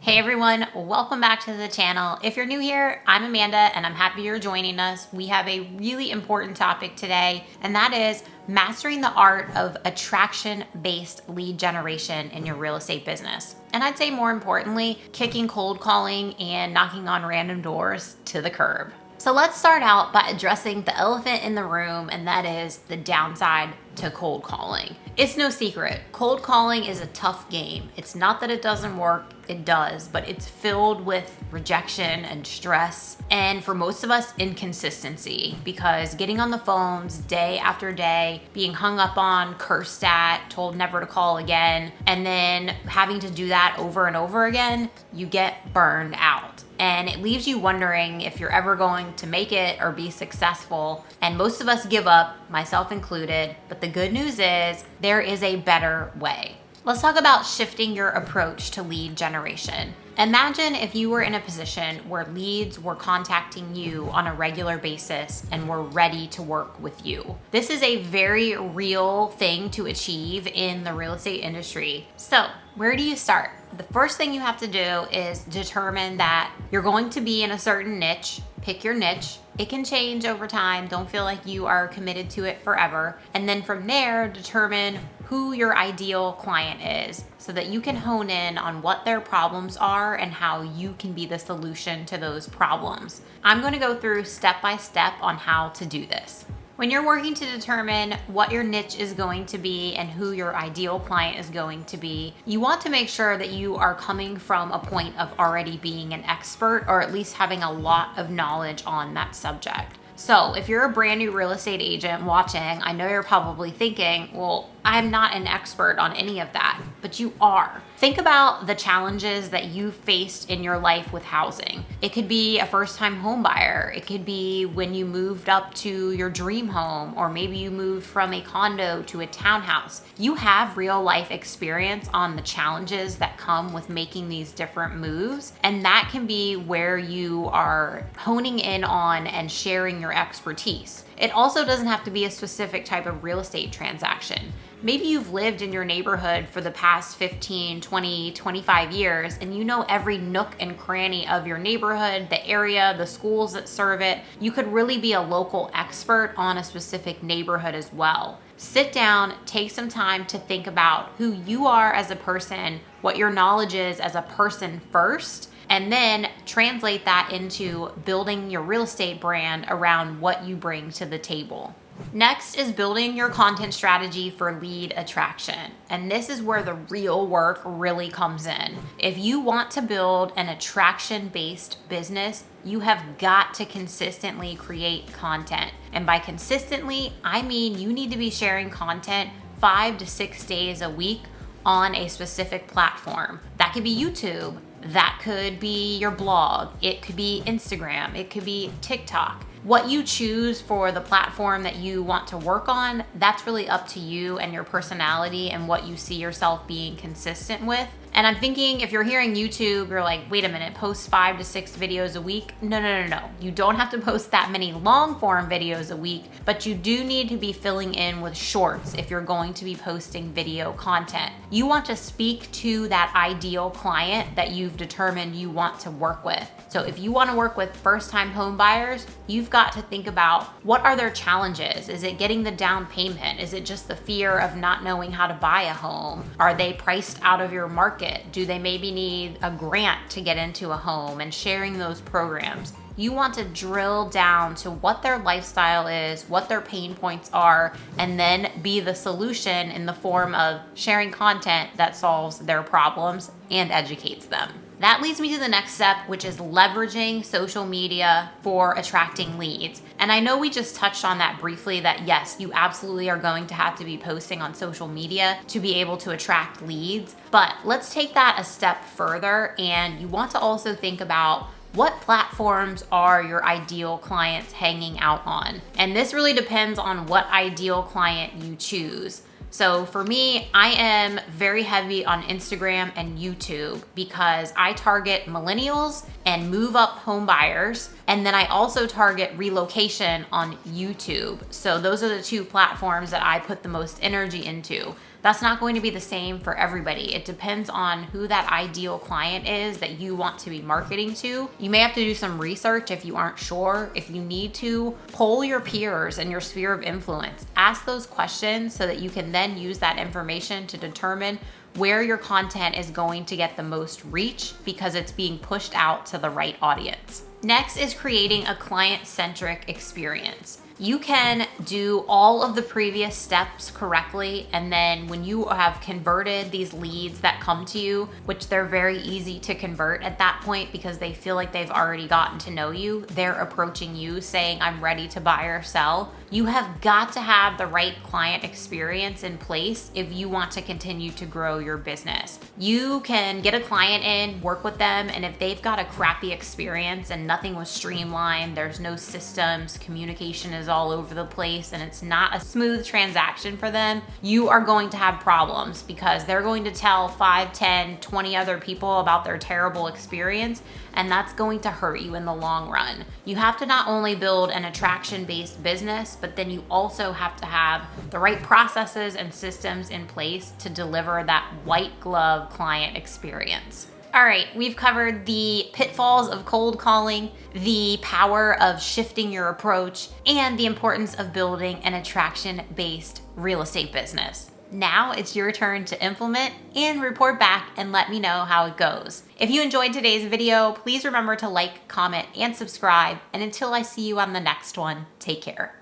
Hey everyone, welcome back to the channel. If you're new here, I'm Amanda and I'm happy you're joining us. We have a really important topic today, and that is mastering the art of attraction-based lead generation in your real estate business. And I'd say more importantly, kicking cold calling and knocking on random doors to the curb. So let's start out by addressing the elephant in the room, and that is the downside to cold calling. It's no secret, cold calling is a tough game. It's not that it doesn't work, it does, but it's filled with rejection and stress, and for most of us, inconsistency, because getting on the phones day after day, being hung up on, cursed at, told never to call again, and then having to do that over and over again, you get burned out. And it leaves you wondering if you're ever going to make it or be successful. And most of us give up, myself included. But the good news is there is a better way. Let's talk about shifting your approach to lead generation. Imagine if you were in a position where leads were contacting you on a regular basis and were ready to work with you. This is a very real thing to achieve in the real estate industry. So, where do you start? The first thing you have to do is determine that you're going to be in a certain niche. Pick your niche. It can change over time. Don't feel like you are committed to it forever. And then from there, determine who your ideal client is so that you can hone in on what their problems are and how you can be the solution to those problems. I'm going to go through step by step on how to do this. When you're working to determine what your niche is going to be and who your ideal client is going to be, you want to make sure that you are coming from a point of already being an expert or at least having a lot of knowledge on that subject. So if you're a brand new real estate agent watching, I know you're probably thinking, well, I'm not an expert on any of that, but you are. Think about the challenges that you faced in your life with housing. It could be a first-time home buyer. It could be when you moved up to your dream home, or maybe you moved from a condo to a townhouse. You have real life experience on the challenges that come with making these different moves, and that can be where you are honing in on and sharing your expertise. It also doesn't have to be a specific type of real estate transaction. Maybe you've lived in your neighborhood for the past 15, 20, 25 years, and you know every nook and cranny of your neighborhood, the area, the schools that serve it. You could really be a local expert on a specific neighborhood as well. Sit down, take some time to think about who you are as a person, what your knowledge is as a person first, and then translate that into building your real estate brand around what you bring to the table. Next is building your content strategy for lead attraction. And this is where the real work really comes in. If you want to build an attraction-based business, you have got to consistently create content. And by consistently, I mean you need to be sharing content 5 to 6 days a week on a specific platform. That could be YouTube. That could be your blog. It could be Instagram. It could be TikTok. What you choose for the platform that you want to work on, that's really up to you and your personality and what you see yourself being consistent with. And I'm thinking if you're hearing YouTube, you're like, wait a minute, post 5 to 6 videos a week? No. You don't have to post that many long form videos a week, but you do need to be filling in with shorts if you're going to be posting video content. You want to speak to that ideal client that you've determined you want to work with. So if you want to work with first-time home buyers, you've got to think about what are their challenges? Is it getting the down payment? Is it just the fear of not knowing how to buy a home? Are they priced out of your market? Do they maybe need a grant to get into a home, and sharing those programs? You want to drill down to what their lifestyle is, what their pain points are, and then be the solution in the form of sharing content that solves their problems and educates them. That leads me to the next step, which is leveraging social media for attracting leads. And I know we just touched on that briefly, that yes, you absolutely are going to have to be posting on social media to be able to attract leads. But let's take that a step further, and you want to also think about what platforms are your ideal clients hanging out on. And this really depends on what ideal client you choose. So for me, I am very heavy on Instagram and YouTube because I target millennials and move up home buyers. And then I also target relocation on YouTube. So those are the two platforms that I put the most energy into. That's not going to be the same for everybody. It depends on who that ideal client is that you want to be marketing to. You may have to do some research if you aren't sure. If you need to, poll your peers in your sphere of influence. Ask those questions so that you can then use that information to determine where your content is going to get the most reach because it's being pushed out to the right audience. Next is creating a client-centric experience. You can do all of the previous steps correctly, and then when you have converted these leads that come to you, which they're very easy to convert at that point because they feel like they've already gotten to know you, they're approaching you saying, I'm ready to buy or sell. You have got to have the right client experience in place if you want to continue to grow your business. You can get a client in, work with them, and if they've got a crappy experience and nothing was streamlined, there's no systems, communication is all over the place, and it's not a smooth transaction for them, you are going to have problems because they're going to tell 5, 10, 20 other people about their terrible experience, and that's going to hurt you in the long run. You have to not only build an attraction-based business, but then you also have to have the right processes and systems in place to deliver that white glove client experience. All right, we've covered the pitfalls of cold calling, the power of shifting your approach, and the importance of building an attraction-based real estate business. Now it's your turn to implement and report back and let me know how it goes. If you enjoyed today's video, please remember to like, comment, and subscribe. And until I see you on the next one, take care.